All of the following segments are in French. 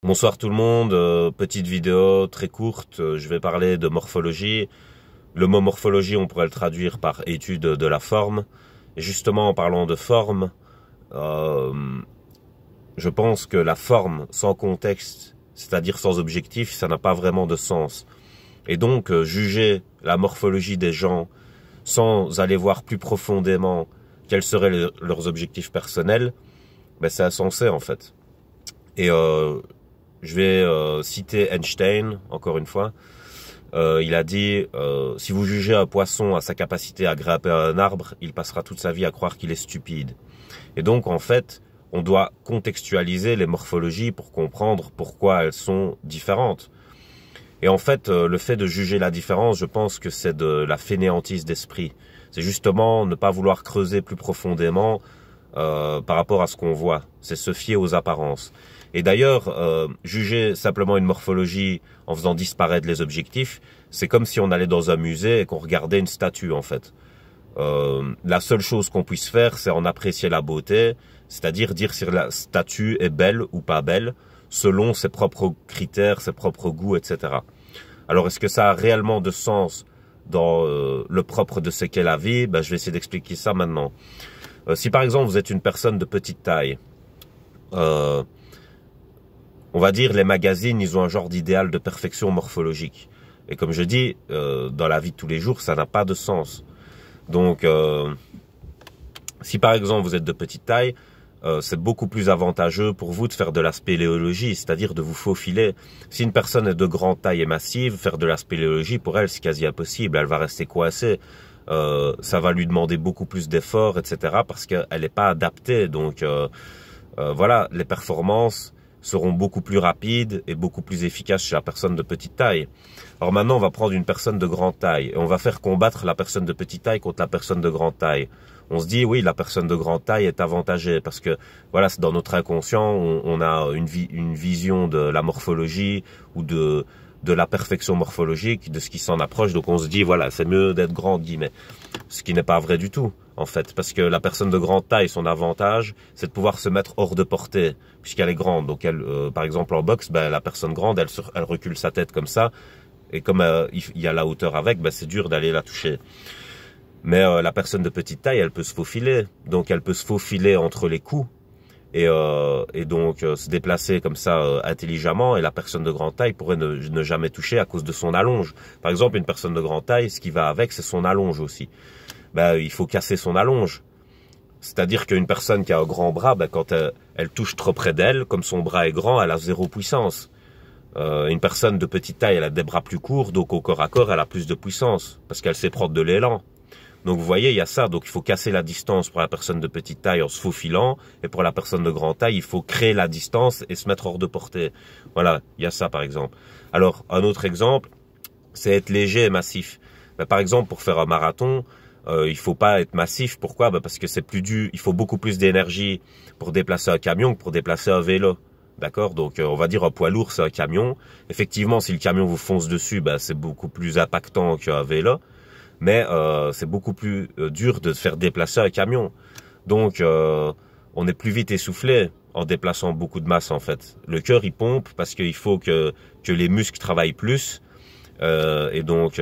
Bonsoir tout le monde, petite vidéo très courte, je vais parler de morphologie. Le mot morphologie, on pourrait le traduire par étude de la forme. Et justement, en parlant de forme, euh, je pense que la forme sans contexte, c'est-à-dire sans objectif, ça n'a pas vraiment de sens. Et donc, juger la morphologie des gens sans aller voir plus profondément quels seraient leurs objectifs personnels, ben c'est insensé en fait. Et je vais citer Einstein, encore une fois. Il a dit si vous jugez un poisson à sa capacité à grimper à un arbre, il passera toute sa vie à croire qu'il est stupide. Et donc, en fait, on doit contextualiser les morphologies pour comprendre pourquoi elles sont différentes. Et en fait, le fait de juger la différence, je pense que c'est de la fainéantise d'esprit. C'est justement ne pas vouloir creuser plus profondément par rapport à ce qu'on voit. C'est se fier aux apparences. Et d'ailleurs, juger simplement une morphologie en faisant disparaître les objectifs, c'est comme si on allait dans un musée et qu'on regardait une statue en fait. La seule chose qu'on puisse faire, c'est en apprécier la beauté, c'est-à-dire dire si la statue est belle ou pas belle, selon ses propres critères, ses propres goûts, etc. Alors, est-ce que ça a réellement de sens dans le propre de ce qu'est la vie? Je vais essayer d'expliquer ça maintenant. Si par exemple vous êtes une personne de petite taille, on va dire les magazines, ils ont un genre d'idéal de perfection morphologique. Et comme je dis, dans la vie de tous les jours, ça n'a pas de sens. Donc, si par exemple vous êtes de petite taille, c'est beaucoup plus avantageux pour vous de faire de la spéléologie, c'est-à-dire de vous faufiler. Si une personne est de grande taille et massive, faire de la spéléologie, pour elle, c'est quasi impossible. Elle va rester coincée. Ça va lui demander beaucoup plus d'efforts, etc. parce qu'elle n'est pas adaptée. Donc, voilà, les performances seront beaucoup plus rapides et beaucoup plus efficaces chez la personne de petite taille. Alors maintenant, on va prendre une personne de grande taille et on va faire combattre la personne de petite taille contre la personne de grande taille. On se dit, oui, la personne de grande taille est avantagée parce que, voilà, c'est dans notre inconscient, on a une vision de la morphologie ou de la perfection morphologique, de ce qui s'en approche. Donc on se dit, voilà, c'est mieux d'être grand, guillemets. Ce qui n'est pas vrai du tout, en fait. Parce que la personne de grande taille, son avantage, c'est de pouvoir se mettre hors de portée, puisqu'elle est grande. Donc elle, par exemple, en boxe, la personne grande, elle recule sa tête comme ça. Et comme il y a la hauteur avec, c'est dur d'aller la toucher. Mais la personne de petite taille, elle peut se faufiler. Donc elle peut se faufiler entre les coups. Et donc se déplacer comme ça intelligemment, et la personne de grande taille pourrait ne jamais toucher à cause de son allonge. Par exemple, une personne de grande taille, ce qui va avec, c'est son allonge aussi. Il faut casser son allonge. C'est-à-dire qu'une personne qui a un grand bras, quand elle touche trop près d'elle, comme son bras est grand, elle a zéro puissance. Une personne de petite taille, elle a des bras plus courts, donc au corps à corps, elle a plus de puissance, parce qu'elle sait prendre de l'élan. Donc vous voyez, il y a ça. Donc il faut casser la distance pour la personne de petite taille en se faufilant. Et pour la personne de grande taille, il faut créer la distance et se mettre hors de portée. Voilà, il y a ça par exemple. Alors un autre exemple, c'est être léger et massif. Par exemple, pour faire un marathon, il faut pas être massif. Pourquoi? Parce que c'est plus dur. Il faut beaucoup plus d'énergie pour déplacer un camion que pour déplacer un vélo. D'accord? Donc on va dire un poids lourd, c'est un camion. Effectivement, si le camion vous fonce dessus, c'est beaucoup plus impactant qu'un vélo. Mais c'est beaucoup plus dur de faire déplacer un camion. Donc, on est plus vite essoufflé en déplaçant beaucoup de masse, en fait. Le cœur, il pompe parce qu'il faut que les muscles travaillent plus. Et donc,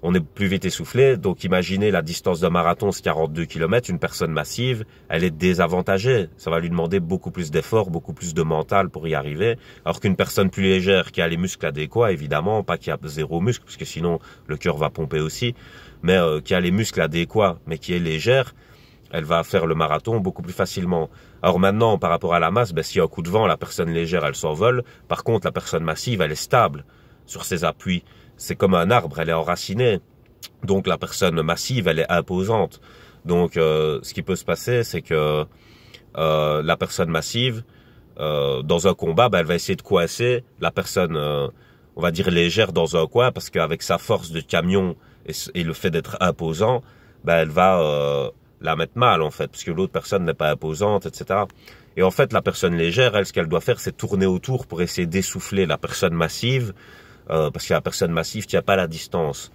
on est plus vite essoufflé. Donc, imaginez la distance d'un marathon, c'est 42 km. Une personne massive, elle est désavantagée. Ça va lui demander beaucoup plus d'efforts, beaucoup plus de mental pour y arriver. Alors qu'une personne plus légère, qui a les muscles adéquats, évidemment, pas qui a zéro muscle, parce que sinon, le cœur va pomper aussi, mais qui a les muscles adéquats, mais qui est légère, elle va faire le marathon beaucoup plus facilement. Alors maintenant, par rapport à la masse, s'il y a un coup de vent, la personne légère, elle s'envole. Par contre, la personne massive, elle est stable sur ses appuis. C'est comme un arbre, elle est enracinée. Donc la personne massive, elle est imposante. Donc ce qui peut se passer, c'est que la personne massive, dans un combat, elle va essayer de coincer la personne, on va dire légère, dans un coin, parce qu'avec sa force de camion et le fait d'être imposant, elle va la mettre mal en fait, parce que l'autre personne n'est pas imposante, etc. Et en fait, la personne légère, elle, ce qu'elle doit faire, c'est tourner autour pour essayer d'essouffler la personne massive, parce que la personne massive tient pas la distance.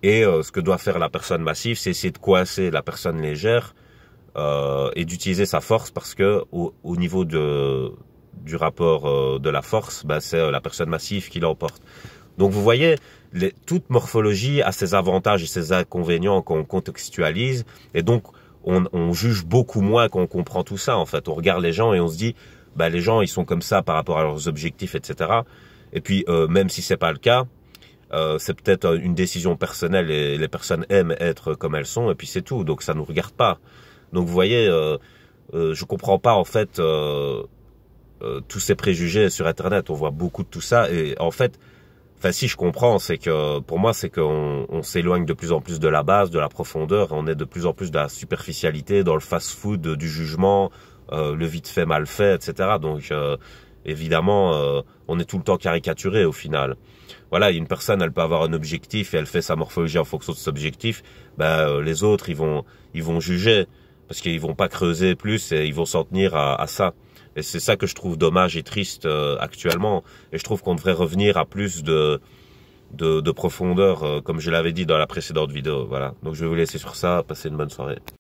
Et ce que doit faire la personne massive, c'est essayer de coincer la personne légère et d'utiliser sa force, parce que au niveau de du rapport de la force, ben, c'est la personne massive qui l'emporte. Donc vous voyez, toute morphologie a ses avantages et ses inconvénients qu'on contextualise, et donc on juge beaucoup moins quand on comprend tout ça. En fait, on regarde les gens et on se dit, bah les gens ils sont comme ça par rapport à leurs objectifs, etc. Et puis même si c'est pas le cas, c'est peut-être une décision personnelle et les personnes aiment être comme elles sont, et puis c'est tout. Donc ça nous regarde pas. Donc vous voyez, je comprends pas en fait tous ces préjugés sur Internet. On voit beaucoup de tout ça, et en fait, enfin si je comprends, c'est que pour moi c'est qu'on s'éloigne de plus en plus de la base, de la profondeur, et on est de plus en plus dans la superficialité, dans le fast-food du jugement, le vite fait mal fait, etc. Donc évidemment, on est tout le temps caricaturé au final. Voilà, une personne, elle peut avoir un objectif et elle fait sa morphologie en fonction de cet objectif. Ben les autres, ils vont juger parce qu'ils vont pas creuser plus et ils vont s'en tenir à ça. Et c'est ça que je trouve dommage et triste actuellement. Et je trouve qu'on devrait revenir à plus de profondeur, comme je l'avais dit dans la précédente vidéo. Voilà. Donc je vais vous laisser sur ça. Passez une bonne soirée.